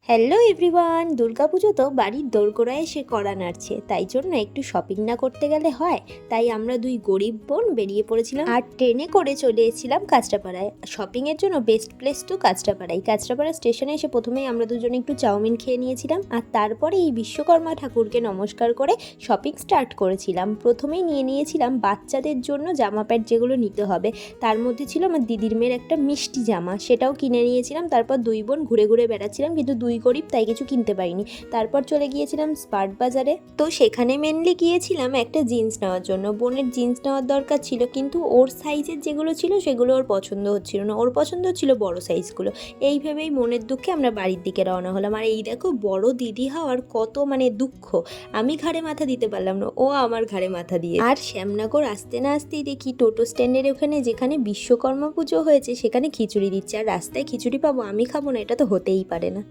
Hello everyone, Durga Puja তো বাড়ির দোরগোড়ায় এসে কড়া নাড়ছে, তাই জন্য একটু শপিং না করতে গেলে হয়। তাই আমরা দুই গরিব বোন বেরিয়ে পড়েছিলাম আর ট্রেনে করে চলে এসেছিলাম কাঁচরাপাড়ায়। শপিংয়ের জন্য বেস্ট প্লেস তো কাঁচরাপাড়াই। কাঁচরাপাড়া স্টেশনে এসে প্রথমেই আমরা দুজনে একটু চাউমিন খেয়ে নিয়েছিলাম, আর তারপরে এই বিশ্বকর্মা ঠাকুরকে নমস্কার করে শপিং স্টার্ট করেছিলাম। প্রথমেই নিয়ে নিয়েছিলাম বাচ্চাদের জন্য জামা প্যান্ট যেগুলো নিতে হবে। তার মধ্যে ছিল আমার দিদির মেয়ের একটা মিষ্টি জামা, সেটাও কিনে নিয়েছিলাম। তারপর দুই বোন ঘুরে ঘুরে বেড়াচ্ছিলাম, কিন্তু দুই গরিব তাই কিছু কিনতে পারিনি। তারপর চলে গিয়েছিলাম স্মার্ট বাজারে। তো সেখানে মেনলি গিয়েছিলাম একটা জিন্স নেওয়ার জন্য। বোনের জিন্স নেওয়ার দরকার ছিল, কিন্তু ওর সাইজের যেগুলো ছিল সেগুলো ওর পছন্দ হচ্ছিল না, ওর পছন্দ হচ্ছিল বড় সাইজগুলো। এই ভেবেই মনের দুঃখে আমরা বাড়ির দিকে রওনা হলাম। আর এই দেখো, বড় দিদি হওয়ার কত দুঃখ। আমি ঘাড়ে মাথা দিতে পারলাম না, ও আমার ঘাড়ে মাথা দিয়ে। আর শ্যামনগর আসতে না আসতেই দেখি টোটো স্ট্যান্ডের ওখানে, যেখানে বিশ্বকর্মা পুজো হয়েছে, সেখানে খিচুড়ি দিচ্ছে। আর রাস্তায় খিচুড়ি পাবো, আমি খাবো না? এটা তো হতেই পারে না।